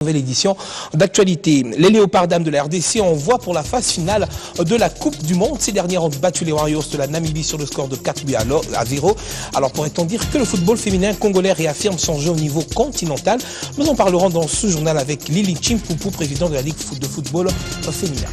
Nouvelle édition d'actualité. Les Léopards dames de la RDC envoient pour la phase finale de la Coupe du Monde. Ces dernières ont battu les Warriors de la Namibie sur le score de 4-0. Alors pourrait-on dire que le football féminin congolais réaffirme son jeu au niveau continental? Nous en parlerons dans ce journal avec Lili Chimpoupou, président de la Ligue de football féminin.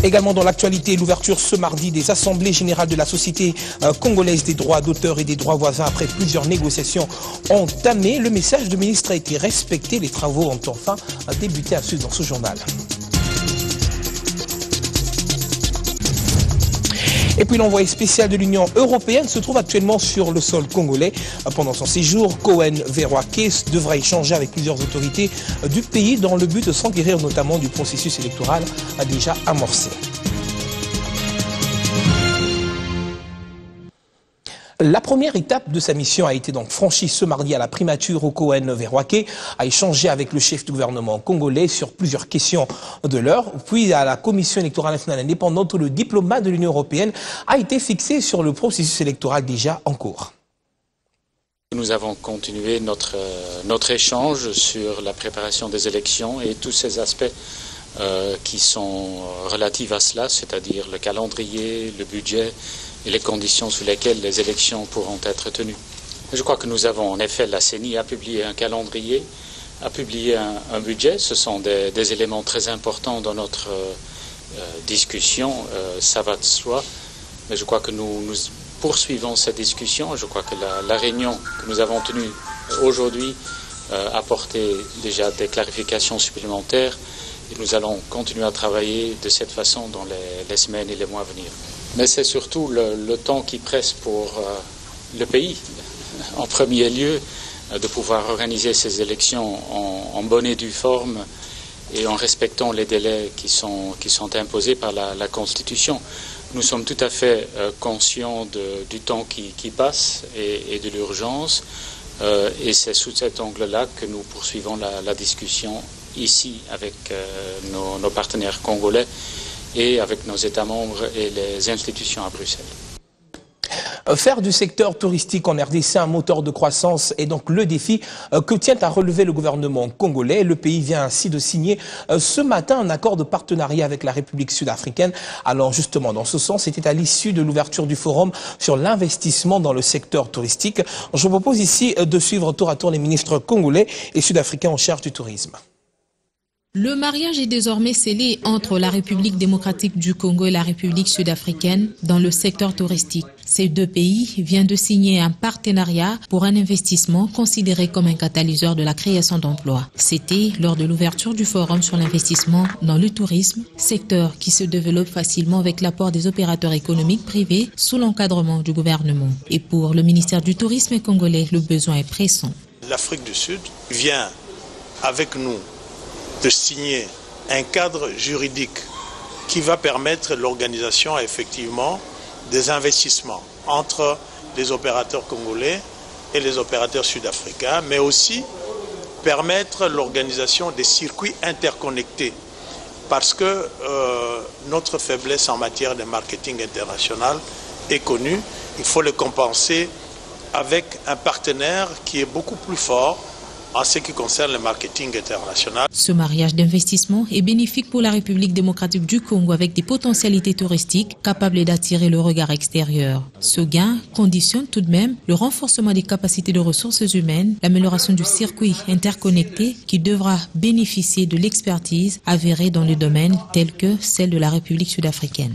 Également dans l'actualité, l'ouverture ce mardi des assemblées générales de la Société congolaise des droits d'auteur et des droits voisins après plusieurs négociations entamées. Le message du ministre a été respecté. Les travaux ont enfin débuté à suivre dans ce journal. Et puis l'envoyé spécial de l'Union européenne se trouve actuellement sur le sol congolais. Pendant son séjour, Cohen Verroake devra échanger avec plusieurs autorités du pays dans le but de s'enquérir notamment du processus électoral déjà amorcé. La première étape de sa mission a été donc franchie ce mardi à la primature où Cohen Verroake a échangé avec le chef du gouvernement congolais sur plusieurs questions de l'heure. Puis à la Commission électorale nationale indépendante où le diplomate de l'Union européenne a été fixé sur le processus électoral déjà en cours. Nous avons continué notre échange sur la préparation des élections et tous ces aspects qui sont relatifs à cela, c'est-à-dire le calendrier, le budget et les conditions sous lesquelles les élections pourront être tenues. Je crois que nous avons, en effet, la CENI a publié un calendrier, a publié un budget. Ce sont des éléments très importants dans notre discussion, ça va de soi. Mais je crois que nous poursuivons cette discussion. Je crois que la réunion que nous avons tenue aujourd'hui a apporté déjà des clarifications supplémentaires. Et nous allons continuer à travailler de cette façon dans les semaines et les mois à venir. Mais c'est surtout le temps qui presse pour le pays, en premier lieu, de pouvoir organiser ces élections en bonne et due forme et en respectant les délais qui sont imposés par la Constitution. Nous sommes tout à fait conscients du temps qui passe et de l'urgence, et c'est sous cet angle-là que nous poursuivons la discussion ici avec nos partenaires congolais et avec nos États membres et les institutions à Bruxelles. Faire du secteur touristique en RDC un moteur de croissance est donc le défi que tient à relever le gouvernement congolais. Le pays vient ainsi de signer ce matin un accord de partenariat avec la République sud-africaine. Alors justement, dans ce sens, c'était à l'issue de l'ouverture du forum sur l'investissement dans le secteur touristique. Je vous propose ici de suivre tour à tour les ministres congolais et sud-africains en charge du tourisme. Le mariage est désormais scellé entre la République démocratique du Congo et la République sud-africaine dans le secteur touristique. Ces deux pays viennent de signer un partenariat pour un investissement considéré comme un catalyseur de la création d'emplois. C'était lors de l'ouverture du forum sur l'investissement dans le tourisme, secteur qui se développe facilement avec l'apport des opérateurs économiques privés sous l'encadrement du gouvernement. Et pour le ministère du Tourisme congolais, le besoin est pressant. L'Afrique du Sud vient avec nous de signer un cadre juridique qui va permettre l'organisation effectivement des investissements entre les opérateurs congolais et les opérateurs sud-africains, mais aussi permettre l'organisation des circuits interconnectés parce que notre faiblesse en matière de marketing international est connue. Il faut le compenser avec un partenaire qui est beaucoup plus fort en ce qui concerne le marketing international. Ce mariage d'investissement est bénéfique pour la République démocratique du Congo avec des potentialités touristiques capables d'attirer le regard extérieur. Ce gain conditionne tout de même le renforcement des capacités de ressources humaines, l'amélioration du circuit interconnecté qui devra bénéficier de l'expertise avérée dans le domaine tel que celle de la République sud-africaine.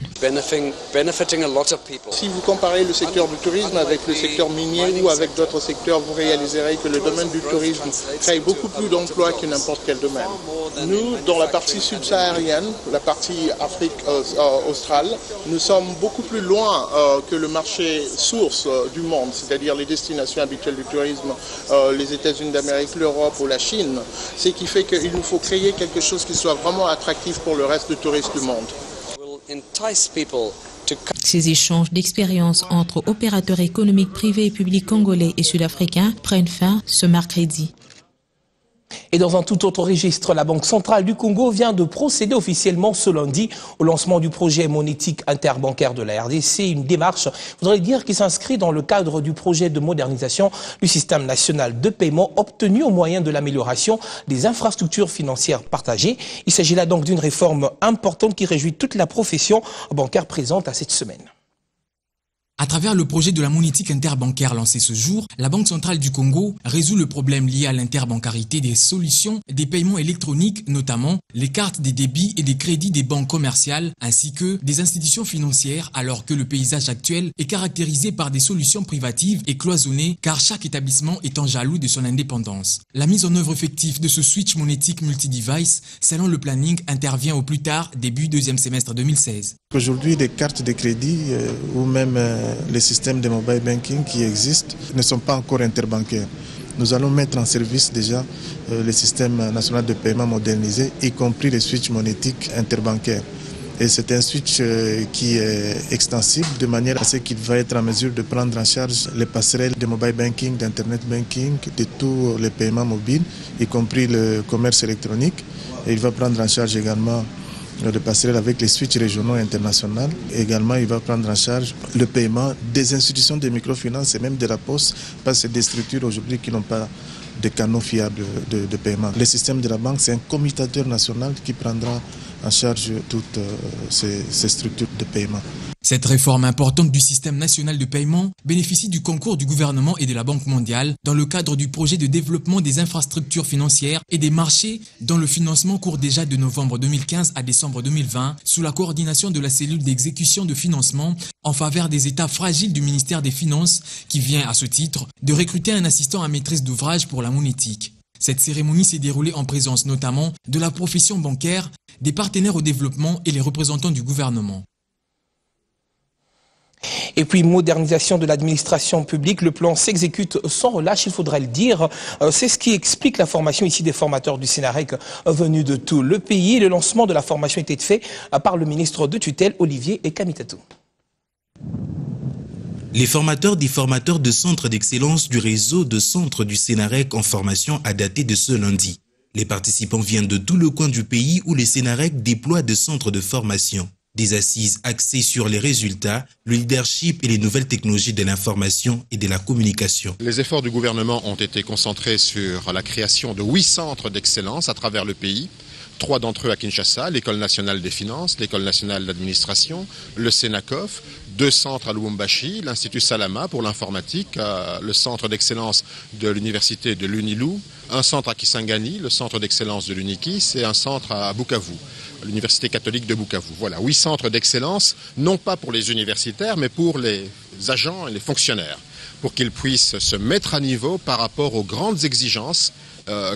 Si vous comparez le secteur du tourisme avec le secteur minier ou avec d'autres secteurs, vous réaliserez que le domaine du tourisme crée beaucoup plus d'emplois que n'importe quel domaine. Nous, dans la partie subsaharienne, la partie Afrique australe, nous sommes beaucoup plus loin que le marché source du monde, c'est-à-dire les destinations habituelles du tourisme, les États-Unis d'Amérique, l'Europe ou la Chine. Ce qui fait qu'il nous faut créer quelque chose qui soit vraiment attractif pour le reste des touristes du monde. Ces échanges d'expériences entre opérateurs économiques privés et publics congolais et sud-africains prennent fin ce mercredi. Et dans un tout autre registre, la Banque centrale du Congo vient de procéder officiellement ce lundi au lancement du projet monétique interbancaire de la RDC, une démarche, faudrait dire, qui s'inscrit dans le cadre du projet de modernisation du système national de paiement obtenu au moyen de l'amélioration des infrastructures financières partagées. Il s'agit là donc d'une réforme importante qui réjouit toute la profession bancaire présente à cette semaine. À travers le projet de la monétique interbancaire lancé ce jour, la Banque centrale du Congo résout le problème lié à l'interbancarité des solutions des paiements électroniques, notamment les cartes des débits et des crédits des banques commerciales ainsi que des institutions financières, alors que le paysage actuel est caractérisé par des solutions privatives et cloisonnées car chaque établissement étant jaloux de son indépendance. La mise en œuvre effective de ce switch monétique multi-device, selon le planning, intervient au plus tard début deuxième semestre 2016. Aujourd'hui, les cartes de crédit ou même les systèmes de mobile banking qui existent ne sont pas encore interbancaires. Nous allons mettre en service déjà le système national de paiement modernisé, y compris les switches monétiques interbancaires. Et c'est un switch qui est extensible de manière à ce qu'il va être en mesure de prendre en charge les passerelles de mobile banking, d'internet banking, de tous les paiements mobiles, y compris le commerce électronique. Et il va prendre en charge également de passerelle avec les switches régionaux et internationaux. Également, il va prendre en charge le paiement des institutions de microfinance et même de la poste, parce que c'est des structures aujourd'hui qui n'ont pas de canaux fiables de paiement. Le système de la banque, c'est un commutateur national qui prendra en charge toutes ces structures de paiement. Cette réforme importante du système national de paiement bénéficie du concours du gouvernement et de la Banque mondiale dans le cadre du projet de développement des infrastructures financières et des marchés dont le financement court déjà de novembre 2015 à décembre 2020 sous la coordination de la cellule d'exécution de financement en faveur des États fragiles du ministère des Finances qui vient à ce titre de recruter un assistant à maîtrise d'ouvrage pour la monétique. Cette cérémonie s'est déroulée en présence notamment de la profession bancaire, des partenaires au développement et les représentants du gouvernement. Et puis, modernisation de l'administration publique, le plan s'exécute sans relâche, il faudrait le dire. C'est ce qui explique la formation ici des formateurs du Sénarec venus de tout le pays. Le lancement de la formation était fait par le ministre de tutelle, Olivier Kamitatou. Les formateurs des formateurs de centres d'excellence du réseau de centres du Sénarec en formation a daté de ce lundi. Les participants viennent de tout le coin du pays où les Sénarec déploient des centres de formation. Des assises axées sur les résultats, le leadership et les nouvelles technologies de l'information et de la communication. Les efforts du gouvernement ont été concentrés sur la création de 8 centres d'excellence à travers le pays. 3 d'entre eux à Kinshasa, l'École nationale des finances, l'École nationale d'administration, le Sénacof, 2 centres à Lubumbashi, l'Institut Salama pour l'informatique, le centre d'excellence de l'université de l'Unilou, un centre à Kisangani, le centre d'excellence de l'Unikis et un centre à Bukavu, l'Université catholique de Bukavu. Voilà, 8 centres d'excellence, non pas pour les universitaires, mais pour les agents et les fonctionnaires, pour qu'ils puissent se mettre à niveau par rapport aux grandes exigences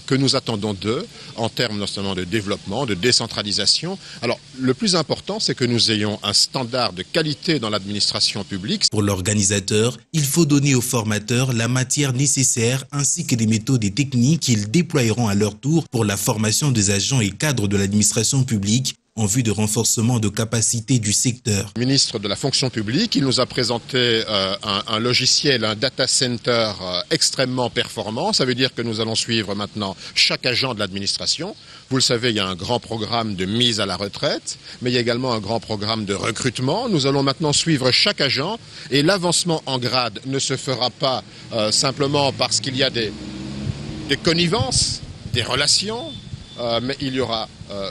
que nous attendons d'eux en termes notamment de développement, de décentralisation. Alors, le plus important, c'est que nous ayons un standard de qualité dans l'administration publique. Pour l'organisateur, il faut donner aux formateurs la matière nécessaire ainsi que des méthodes et techniques qu'ils déploieront à leur tour pour la formation des agents et cadres de l'administration publique en vue de renforcement de capacité du secteur. Le ministre de la fonction publique, il nous a présenté un logiciel, un data center extrêmement performant. Ça veut dire que nous allons suivre maintenant chaque agent de l'administration. Vous le savez, il y a un grand programme de mise à la retraite, mais il y a également un grand programme de recrutement. Nous allons maintenant suivre chaque agent et l'avancement en grade ne se fera pas simplement parce qu'il y a des connivences, des relations, mais il y aura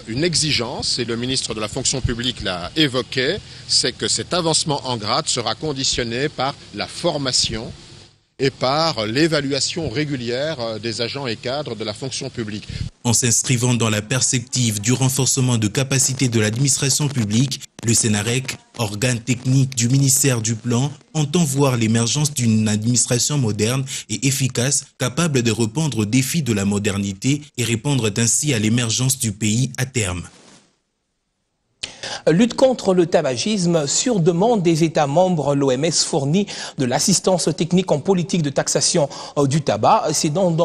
une exigence, et le ministre de la fonction publique l'a évoqué, c'est que cet avancement en grade sera conditionné par la formation et par l'évaluation régulière des agents et cadres de la fonction publique. En s'inscrivant dans la perspective du renforcement de capacité de l'administration publique, le Sénarec, organe technique du ministère du Plan, entend voir l'émergence d'une administration moderne et efficace, capable de répondre aux défis de la modernité et répondre ainsi à l'émergence du pays à terme. Lutte contre le tabagisme, sur demande des États membres, l'OMS fournit de l'assistance technique en politique de taxation du tabac. C'est donc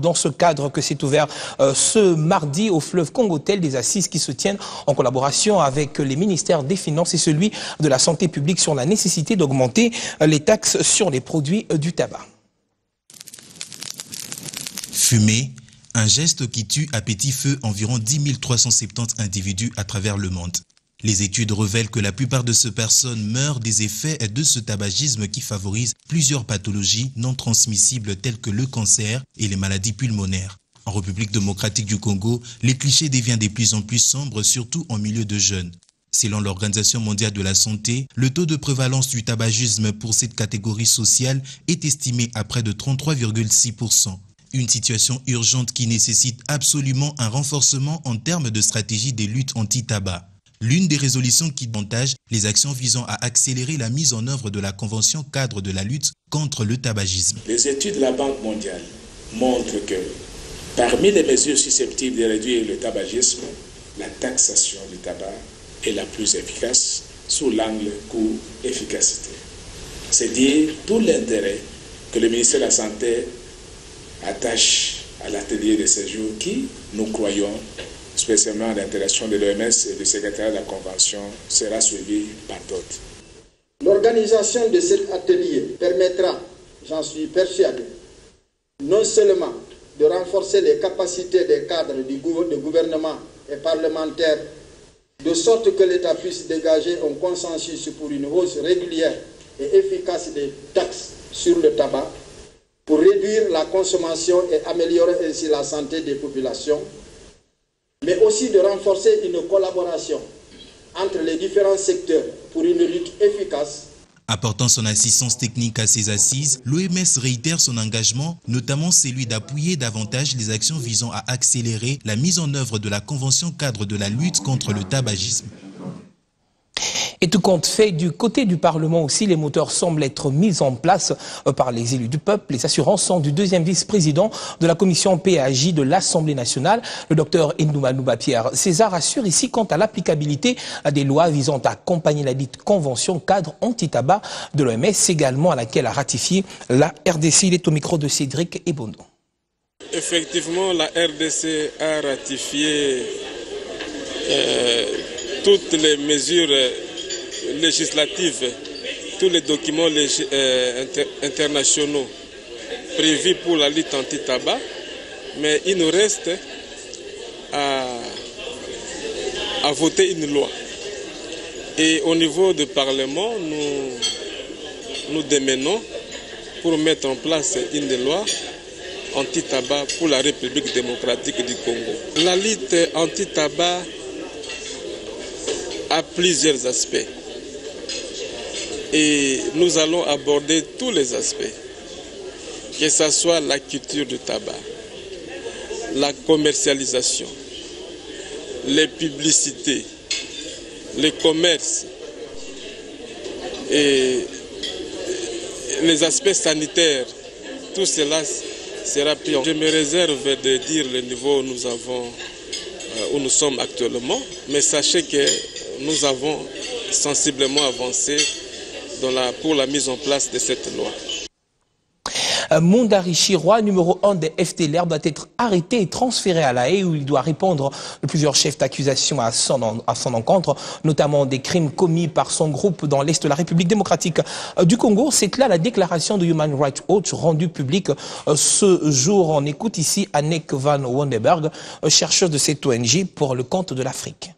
dans ce cadre que s'est ouvert ce mardi au fleuve Congo-Tel des assises qui se tiennent en collaboration avec les ministères des Finances et celui de la Santé publique sur la nécessité d'augmenter les taxes sur les produits du tabac. Fumer, Un geste qui tue à petit feu environ 10 370 individus à travers le monde. Les études révèlent que la plupart de ces personnes meurent des effets de ce tabagisme qui favorise plusieurs pathologies non transmissibles telles que le cancer et les maladies pulmonaires. En République démocratique du Congo, les clichés deviennent de plus en plus sombres, surtout en milieu de jeunes. Selon l'Organisation mondiale de la santé, le taux de prévalence du tabagisme pour cette catégorie sociale est estimé à près de 33,6%. Une situation urgente qui nécessite absolument un renforcement en termes de stratégie de lutte anti-tabac. L'une des résolutions qui avantage les actions visant à accélérer la mise en œuvre de la Convention cadre de la lutte contre le tabagisme. Les études de la Banque mondiale montrent que parmi les mesures susceptibles de réduire le tabagisme, la taxation du tabac est la plus efficace sous l'angle coût-efficacité. C'est dire tout l'intérêt que le ministère de la Santé attache à l'atelier de ces jours qui, nous croyons, spécialement à l'interaction de l'OMS et du secrétariat de la Convention, sera suivi par d'autres. L'organisation de cet atelier permettra, j'en suis persuadé, non seulement de renforcer les capacités des cadres de gouvernement et parlementaires, de sorte que l'État puisse dégager un consensus pour une hausse régulière et efficace des taxes sur le tabac, pour réduire la consommation et améliorer ainsi la santé des populations, mais aussi de renforcer une collaboration entre les différents secteurs pour une lutte efficace. Apportant son assistance technique à ces assises, l'OMS réitère son engagement, notamment celui d'appuyer davantage les actions visant à accélérer la mise en œuvre de la Convention cadre de la lutte contre le tabagisme. Et tout compte fait, du côté du Parlement aussi, les moteurs semblent être mis en place par les élus du peuple. Les assurances sont du deuxième vice-président de la commission PAJ de l'Assemblée nationale, le docteur Ndoumanouba Pierre César, assure ici quant à l'applicabilité des lois visant à accompagner la dite convention cadre anti-tabac de l'OMS, également à laquelle a ratifié la RDC. Il est au micro de Cédric Ebondo. Effectivement, la RDC a ratifié toutes les mesures législatives, tous les documents internationaux prévus pour la lutte anti-tabac, mais il nous reste à voter une loi. Et au niveau du Parlement, nous démenons pour mettre en place une loi anti-tabac pour la République démocratique du Congo. La lutte anti-tabac a plusieurs aspects. Et nous allons aborder tous les aspects, que ce soit la culture du tabac, la commercialisation, les publicités, les commerces et les aspects sanitaires. Tout cela sera pris. Je me réserve de dire le niveau où nous sommes actuellement, mais sachez que nous avons sensiblement avancé pour la mise en place de cette loi. Mondari Chiroy, numéro 1 des FDLR, doit être arrêté et transféré à La Haye où il doit répondre de plusieurs chefs d'accusation à son encontre, notamment des crimes commis par son groupe dans l'Est de la République démocratique du Congo. C'est là la déclaration de Human Rights Watch rendue publique ce jour. On écoute ici Anneke van Wonderberg, chercheuse de cette ONG pour le compte de l'Afrique.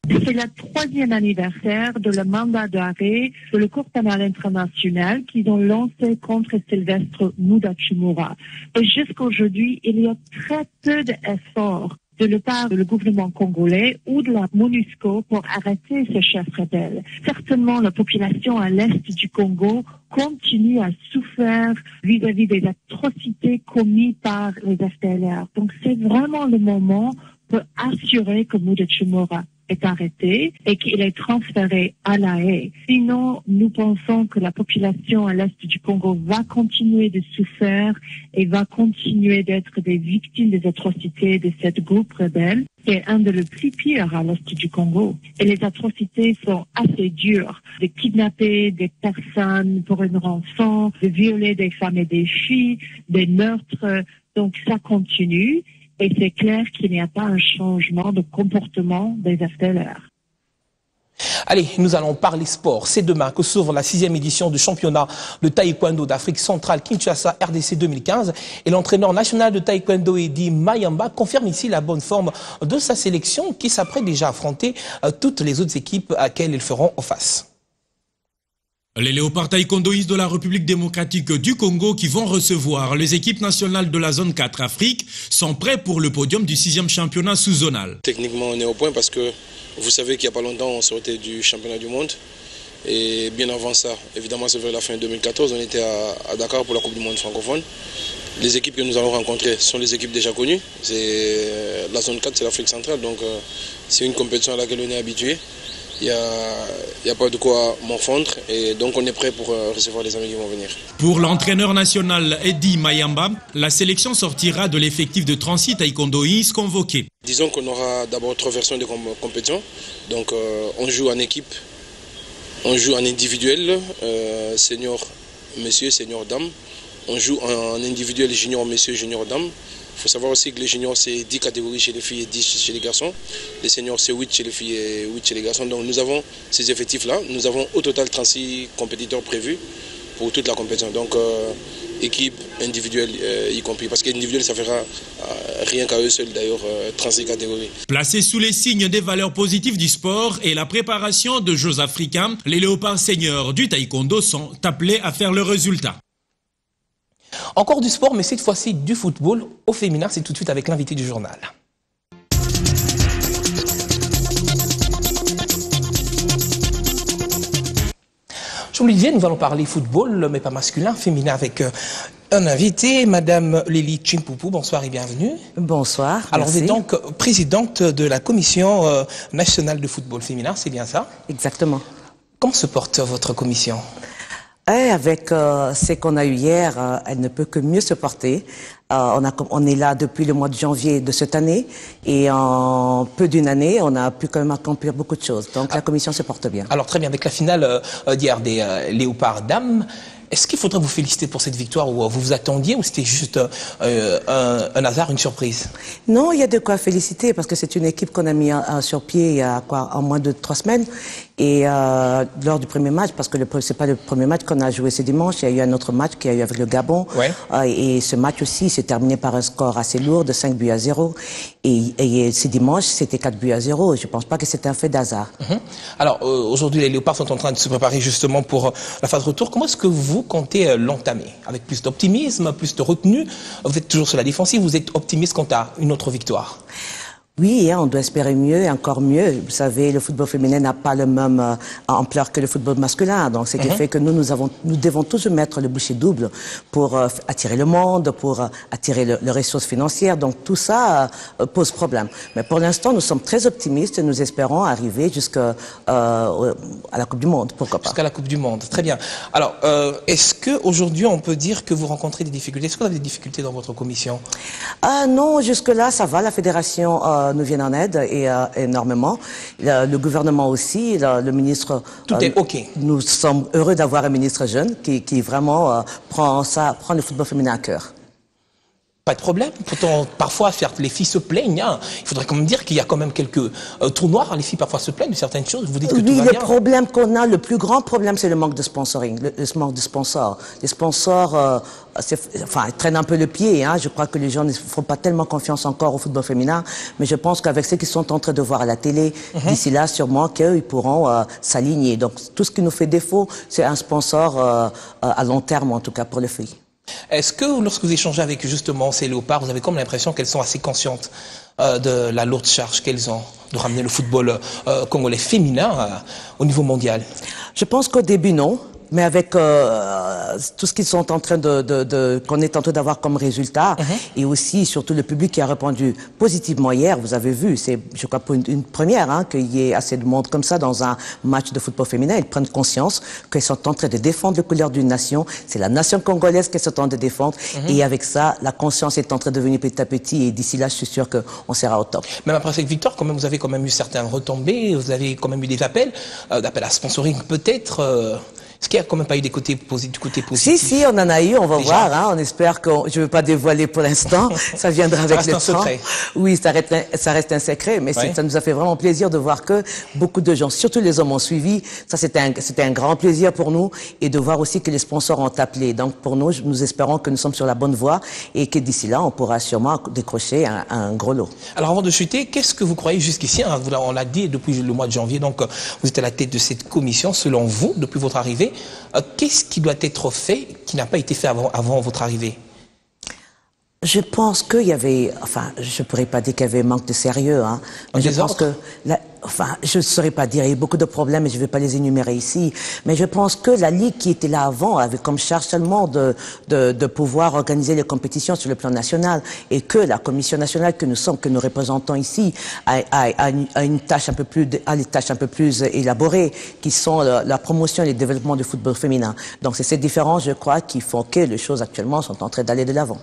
C'est le 3e anniversaire de le mandat d'arrêt de la Cour pénale internationale qu'ils ont lancé contre Sylvestre Mudachimura. Et jusqu'à aujourd'hui, il y a très peu d'efforts de la part du gouvernement congolais ou de la MONUSCO pour arrêter ces chefs rebelles. Certainement, la population à l'est du Congo continue à souffrir vis-à-vis des atrocités commises par les FDLR. Donc, c'est vraiment le moment pour assurer que Mudachimura est arrêté et qu'il est transféré à La Haye. Sinon, nous pensons que la population à l'est du Congo va continuer de souffrir et va continuer d'être des victimes des atrocités de cette groupe rebelle. C'est un des plus pires à l'est du Congo. Et les atrocités sont assez dures. De kidnapper des personnes pour une rançon, de violer des femmes et des filles, des meurtres. Donc ça continue. Et c'est clair qu'il n'y a pas un changement de comportement des FDLR. Allez, nous allons parler sport. C'est demain que s'ouvre la 6e édition du championnat de taekwondo d'Afrique centrale Kinshasa RDC 2015. Et l'entraîneur national de taekwondo Eddie Mayamba confirme ici la bonne forme de sa sélection qui s'apprête déjà à affronter toutes les autres équipes à laquelle ils feront face. Les léopards taekwondoïstes de la République démocratique du Congo qui vont recevoir les équipes nationales de la zone 4 Afrique sont prêts pour le podium du 6e championnat sous-zonal. Techniquement, on est au point parce que vous savez qu'il n'y a pas longtemps, on sortait du championnat du monde. Et bien avant ça, évidemment, c'est vers la fin 2014, on était à Dakar pour la Coupe du monde francophone. Les équipes que nous allons rencontrer sont les équipes déjà connues. La zone 4, c'est l'Afrique centrale, donc c'est une compétition à laquelle on est habitué. Il n'y a pas de quoi m'enfondre et donc on est prêt pour recevoir les amis qui vont venir. Pour l'entraîneur national Eddie Mayamba, la sélection sortira de l'effectif de 36 taekwondoïstes convoqués. Disons qu'on aura d'abord 3 versions de compétition. Donc on joue en équipe, on joue en individuel, senior monsieur, senior dame. On joue en individuel junior monsieur, junior dame. Il faut savoir aussi que les juniors, c'est 10 catégories chez les filles et 10 chez les garçons. Les seniors, c'est 8 chez les filles et 8 chez les garçons. Donc nous avons ces effectifs-là. Nous avons au total 36 compétiteurs prévus pour toute la compétition. Donc équipe, individuelle y compris. Parce qu'individuel, ça fera rien qu'à eux seuls d'ailleurs 36 catégories. Placés sous les signes des valeurs positives du sport et la préparation de Jeux africains, les léopards seniors du taekwondo sont appelés à faire le résultat. Encore du sport, mais cette fois-ci du football. Au féminin, c'est tout de suite avec l'invité du journal. Je vous le disais, nous allons parler football, mais pas masculin, féminin, avec un invité, Madame Lily Chimpoupou. Bonsoir et bienvenue. Bonsoir. Alors, merci. vous êtes donc présidente de la Commission nationale de football féminin, c'est bien ça? Exactement. Comment se porte votre commission? Avec ce qu'on a eu hier, elle ne peut que mieux se porter. On est là depuis le mois de janvier de cette année et en peu d'une année, on a pu quand même accomplir beaucoup de choses. Donc la commission se porte bien. Alors très bien, avec la finale d'hier des Léopards dames, est-ce qu'il faudrait vous féliciter pour cette victoire ou vous vous attendiez ou c'était juste un hasard, une surprise? Non, il y a de quoi féliciter parce que c'est une équipe qu'on a mis sur pied il y a en moins de 3 semaines. Et lors du premier match, parce que c'est pas le premier match qu'on a joué ce dimanche, il y a eu un autre match qui a eu avec le Gabon. Ouais. Et ce match aussi s'est terminé par un score assez lourd de 5-0. Et ce dimanche, c'était 4-0. Je pense pas que c'était un fait d'hasard. Alors aujourd'hui, les Léopards sont en train de se préparer justement pour la phase retour. Comment est-ce que vous comptez l'entamer? Avec plus d'optimisme, plus de retenue? Vous êtes toujours sur la défensive, vous êtes optimiste quant à une autre victoire? Oui, on doit espérer mieux et encore mieux. Vous savez, le football féminin n'a pas la même ampleur que le football masculin. Donc, ce qui fait que nous devons toujours mettre le bouchée double pour attirer le monde, pour attirer les ressources financières. Donc, tout ça pose problème. Mais pour l'instant, nous sommes très optimistes et nous espérons arriver jusqu'à la Coupe du Monde. Pourquoi pas? Jusqu'à la Coupe du Monde. Très bien. Alors, est-ce qu'aujourd'hui, on peut dire que vous rencontrez des difficultés? Est-ce que vous avez des difficultés dans votre commission? Non, jusque-là, ça va. La fédération nous viennent en aide et énormément. Le gouvernement aussi, le ministre. Tout est OK. Nous sommes heureux d'avoir un ministre jeune qui vraiment prend le football féminin à cœur. Pas de problème. Pourtant, parfois, certes, les filles se plaignent. Hein. Il faudrait quand même dire qu'il y a quand même quelques trous noirs. Les filles parfois se plaignent de certaines choses. Vous dites que tout va bien. Oui, le problème qu'on a, le plus grand problème, c'est le manque de sponsoring, le manque de sponsors. Les sponsors, ils traînent un peu le pied. Hein. Je crois que les gens ne font pas tellement confiance encore au football féminin. Mais je pense qu'avec ce qu'ils sont en train de voir à la télé, d'ici là, sûrement qu'eux, ils pourront s'aligner. Donc, tout ce qui nous fait défaut, c'est un sponsor à long terme, en tout cas, pour les filles. Est-ce que lorsque vous échangez avec justement ces léopards, vous avez comme l'impression qu'elles sont assez conscientes de la lourde charge qu'elles ont de ramener le football congolais féminin au niveau mondial? Je pense qu'au début, non. Mais avec tout ce qu'ils sont en train qu'on est en train d'avoir comme résultat, et aussi surtout le public qui a répondu positivement hier, vous avez vu, c'est je crois pour une première qu'il y ait assez de monde comme ça dans un match de football féminin. Ils prennent conscience qu'ils sont en train de défendre les couleurs d'une nation. C'est la nation congolaise qu'ils sont en train de défendre. Et avec ça, la conscience est en train de devenir petit à petit. Et d'ici là, je suis sûr qu'on sera au top. Même après cette victoire, quand même, vous avez quand même eu certaines retombées. Vous avez quand même eu des appels à sponsoring peut-être. Est-ce qu'il n'y a quand même pas eu du côté positif? Si, on en a eu, on va voir. Hein, on espère que je ne veux pas dévoiler pour l'instant. Ça viendra avec le temps. Secret. Oui, ça reste un secret, mais ça nous a fait vraiment plaisir de voir que beaucoup de gens, surtout les hommes, ont suivi. Ça, c'était un grand plaisir pour nous, et de voir aussi que les sponsors ont appelé. Donc, pour nous, nous espérons que nous sommes sur la bonne voie et que d'ici là, on pourra sûrement décrocher un gros lot. Alors, avant de chuter, qu'est-ce que vous croyez jusqu'ici? On l'a dit depuis le mois de janvier, donc vous êtes à la tête de cette commission. Selon vous, depuis votre arrivée, qu'est-ce qui doit être fait, qui n'a pas été fait avant votre arrivée? Je pense qu'il y avait, je ne pourrais pas dire qu'il y avait manque de sérieux, hein. Mais je pense que, je ne saurais pas dire, il y a eu beaucoup de problèmes et je ne vais pas les énumérer ici. Mais je pense que la Ligue qui était là avant avait comme charge seulement de pouvoir organiser les compétitions sur le plan national, et que la Commission nationale que nous représentons ici a des tâches un peu plus élaborées, qui sont la promotion et le développement du football féminin. Donc c'est ces différences, je crois, qui font que les choses actuellement sont en train d'aller de l'avant.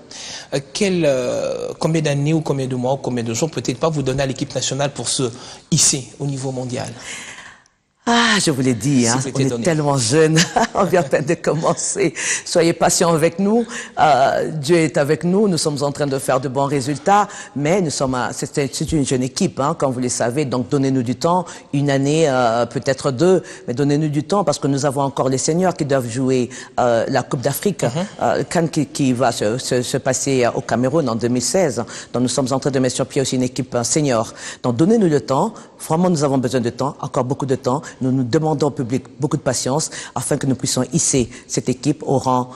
Combien d'années ou combien de mois ou combien de jours peut-être pas vous donner à l'équipe nationale pour se hisser au niveau mondial? Je vous l'ai dit, hein, on est tellement jeunes, on vient à peine de commencer. Soyez patients avec nous, Dieu est avec nous, nous sommes en train de faire de bons résultats, mais c'est une jeune équipe, hein, comme vous le savez, donc donnez-nous du temps, une année, peut-être 2, mais donnez-nous du temps, parce que nous avons encore les seniors qui doivent jouer la Coupe d'Afrique, qui va se passer au Cameroun en 2016, donc nous sommes en train de mettre sur pied aussi une équipe senior. Donc donnez-nous le temps, vraiment nous avons besoin de temps, encore beaucoup de temps. Nous demandons au public beaucoup de patience afin que nous puissions hisser cette équipe au rang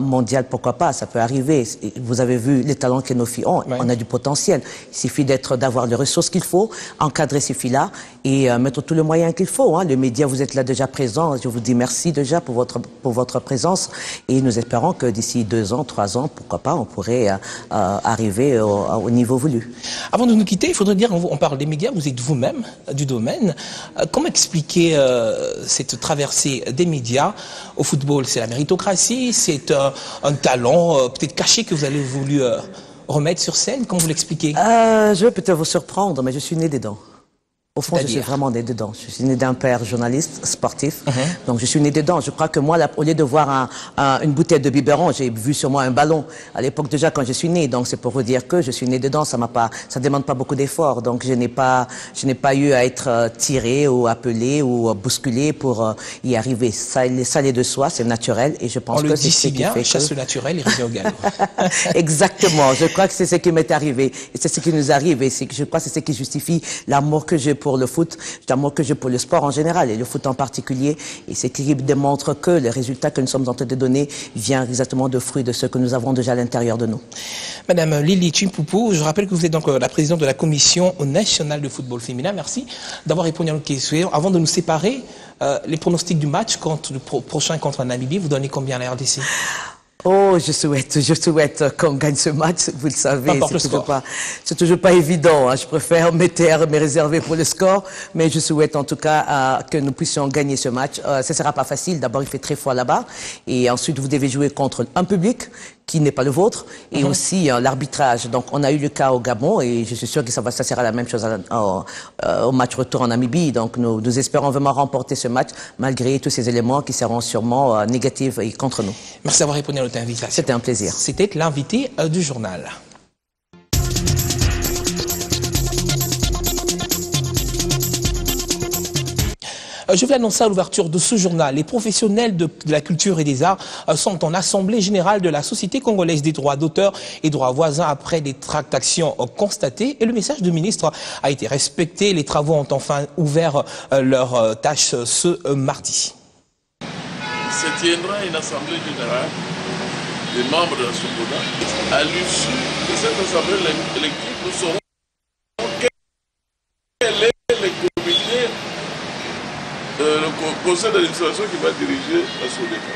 mondial. Pourquoi pas? Ça peut arriver. Vous avez vu les talents que nos filles ont. On a du potentiel. Il suffit d'avoir les ressources qu'il faut, encadrer ces filles-là et mettre tous les moyens qu'il faut. Hein. Les médias, vous êtes là déjà présents. Je vous dis merci déjà pour votre présence, et nous espérons que d'ici 2 ans, 3 ans, pourquoi pas, on pourrait arriver au niveau voulu. Avant de nous quitter, il faudrait dire, on parle des médias, vous êtes vous-même du domaine. Comment expliquer cette traversée des médias au football? C'est la méritocratie, c'est un talent peut-être caché que vous avez voulu remettre sur scène? Comment vous l'expliquez? Je vais peut-être vous surprendre, mais je suis né dedans. Au fond, je suis vraiment né dedans. Je suis né d'un père journaliste, sportif. Donc, je suis né dedans. Je crois que moi, au lieu de voir une bouteille de biberon, j'ai vu sur moi un ballon. À l'époque, déjà, quand je suis né. Donc, c'est pour vous dire que je suis né dedans. Ça demande pas beaucoup d'efforts. Donc, je n'ai pas eu à être tiré ou appelé ou bousculé pour y arriver. Ça allait de soi, c'est naturel. Et je pense que c'est ce qui fait que... chasse le naturel et revient au galop. Exactement. Je crois que c'est ce qui m'est arrivé. Et c'est ce qui nous arrive. Et je crois que c'est ce qui justifie l'amour que j'ai pour le foot, l'amour que j'ai pour le sport en général et le foot en particulier. Et cette équipe démontre que les résultats que nous sommes en train de donner viennent exactement de fruits de ce que nous avons déjà à l'intérieur de nous. Madame Lily Chimpoupou, je rappelle que vous êtes donc la présidente de la Commission nationale de football féminin. Merci d'avoir répondu à nos questions. Avant de nous séparer, les pronostics du match prochain contre la Namibie, vous donnez combien à la RDC? Oh, je souhaite qu'on gagne ce match, vous le savez, c'est toujours pas évident, hein. Je préfère me réserver pour le score, mais je souhaite en tout cas que nous puissions gagner ce match. Ce sera pas facile, d'abord il fait très froid là-bas, et ensuite vous devez jouer contre un public qui n'est pas le vôtre, et aussi l'arbitrage. Donc on a eu le cas au Gabon, et je suis sûr que ça sera la même chose au match retour en Namibie. Donc nous espérons vraiment remporter ce match, malgré tous ces éléments qui seront sûrement négatifs et contre nous. Merci d'avoir répondu à notre invitation. C'était un plaisir. C'était l'invité du journal. Je vais annoncer à l'ouverture de ce journal. Les professionnels de la culture et des arts sont en assemblée générale de la Société congolaise des droits d'auteur et droits voisins après des tractations constatées. Et le message du ministre a été respecté. Les travaux ont enfin ouvert leur tâche ce mardi. Se tiendra une assemblée générale des membres de la SOCODA. À l'issue de cette assemblée élective, nous saurons quel est le comité, le conseil d'administration qui va diriger la SODECA.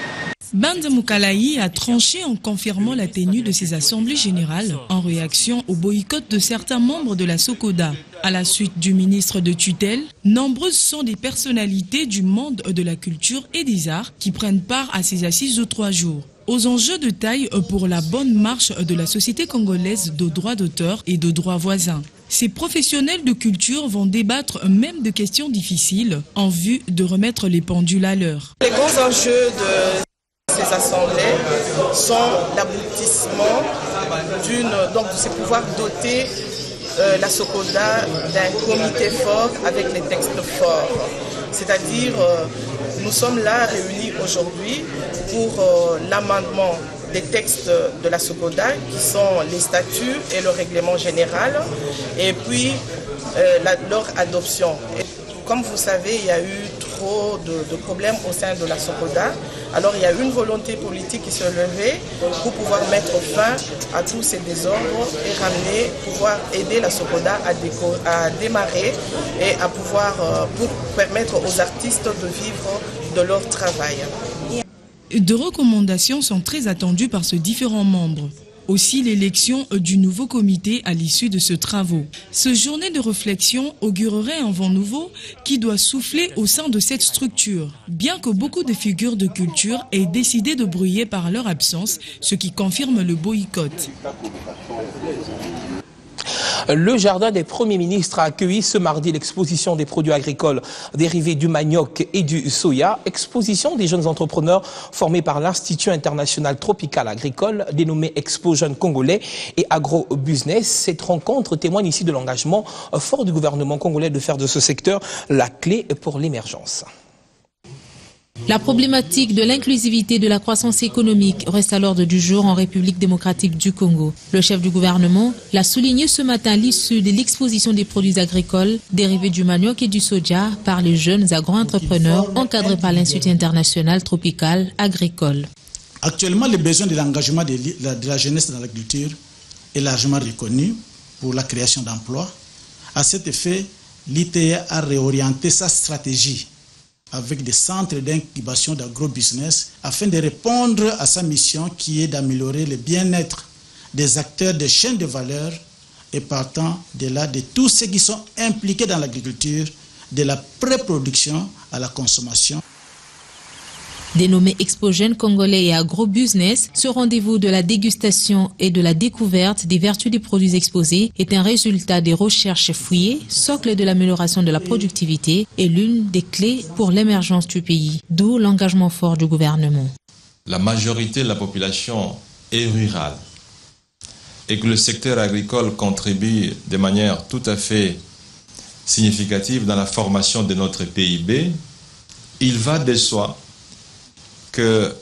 Banda Mukalayi a tranché en confirmant la tenue de ces assemblées générales en réaction au boycott de certains membres de la SOCODA. À la suite du ministre de tutelle, nombreuses sont des personnalités du monde de la culture et des arts qui prennent part à ces assises de 3 jours. aux enjeux de taille pour la bonne marche de la société congolaise de droits d'auteur et de droits voisins. Ces professionnels de culture vont débattre même de questions difficiles en vue de remettre les pendules à l'heure. Les grands enjeux de ces assemblées sont l'aboutissement de ces pouvoirs dotés la SOCODA d'un comité fort avec les textes forts. C'est-à-dire, nous sommes là réunis aujourd'hui pour l'amendement des textes de la SOCODA qui sont les statuts et le règlement général et puis leur adoption. Et comme vous savez, il y a eu trop de problèmes au sein de la SOCODA. Alors il y a une volonté politique qui s'est levée pour pouvoir mettre fin à tous ces désordres et pouvoir aider la SOCODA à démarrer et à pouvoir pour permettre aux artistes de vivre de leur travail. De recommandations sont très attendues par ces différents membres. Aussi l'élection du nouveau comité à l'issue de ce travaux. Ce journée de réflexion augurerait un vent nouveau qui doit souffler au sein de cette structure, bien que beaucoup de figures de culture aient décidé de briller par leur absence, ce qui confirme le boycott. Le jardin des premiers ministres a accueilli ce mardi l'exposition des produits agricoles dérivés du manioc et du soya, exposition des jeunes entrepreneurs formés par l'Institut international tropical agricole, dénommé Expo Jeunes Congolais et Agro-Business. Cette rencontre témoigne ici de l'engagement fort du gouvernement congolais de faire de ce secteur la clé pour l'émergence. La problématique de l'inclusivité de la croissance économique reste à l'ordre du jour en République démocratique du Congo. Le chef du gouvernement l'a souligné ce matin à l'issue de l'exposition des produits agricoles dérivés du manioc et du soja par les jeunes agro-entrepreneurs encadrés par l'Institut international tropical agricole. Actuellement, le besoin de l'engagement de la jeunesse dans l'agriculture est largement reconnu pour la création d'emplois. À cet effet, l'ITE a réorienté sa stratégie avec des centres d'incubation d'agro-business afin de répondre à sa mission qui est d'améliorer le bien-être des acteurs des chaînes de valeur et partant de là de tous ceux qui sont impliqués dans l'agriculture, de la pré-production à la consommation. Dénommé Expo Jeunes Congolais et Agro-Business, ce rendez-vous de la dégustation et de la découverte des vertus des produits exposés est un résultat des recherches fouillées, socle de l'amélioration de la productivité et l'une des clés pour l'émergence du pays, d'où l'engagement fort du gouvernement. La majorité de la population est rurale et que le secteur agricole contribue de manière tout à fait significative dans la formation de notre PIB, il va de soi que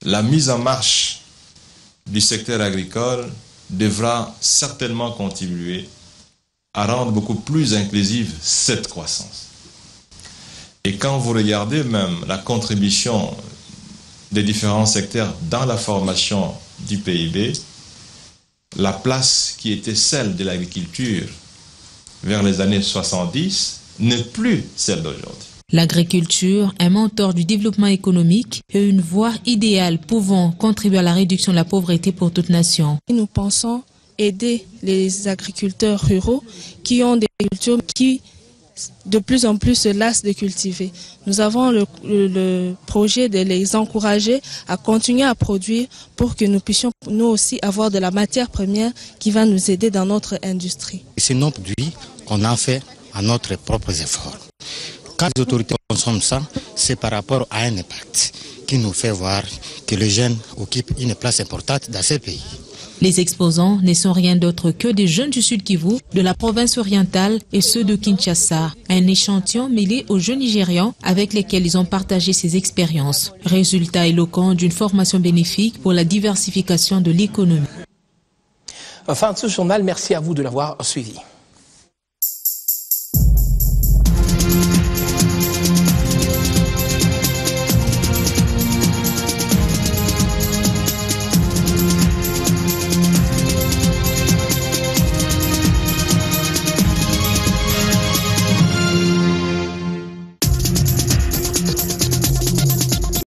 la mise en marche du secteur agricole devra certainement contribuer à rendre beaucoup plus inclusive cette croissance. Et quand vous regardez même la contribution des différents secteurs dans la formation du PIB, la place qui était celle de l'agriculture vers les années 70 n'est plus celle d'aujourd'hui. L'agriculture, un moteur du développement économique et une voie idéale pouvant contribuer à la réduction de la pauvreté pour toute nation. Nous pensons aider les agriculteurs ruraux qui ont des cultures qui de plus en plus se lassent de cultiver. Nous avons le projet de les encourager à continuer à produire pour que nous puissions nous aussi avoir de la matière première qui va nous aider dans notre industrie. C'est nos produits qu'on a fait à notre propre effort. Quand les autorités consomment ça, c'est par rapport à un impact qui nous fait voir que les jeunes occupent une place importante dans ces pays. Les exposants ne sont rien d'autre que des jeunes du Sud Kivu, de la province orientale et ceux de Kinshasa. Un échantillon mêlé aux jeunes Nigérians avec lesquels ils ont partagé ces expériences. Résultat éloquent d'une formation bénéfique pour la diversification de l'économie. Fin de ce journal, merci à vous de l'avoir suivi.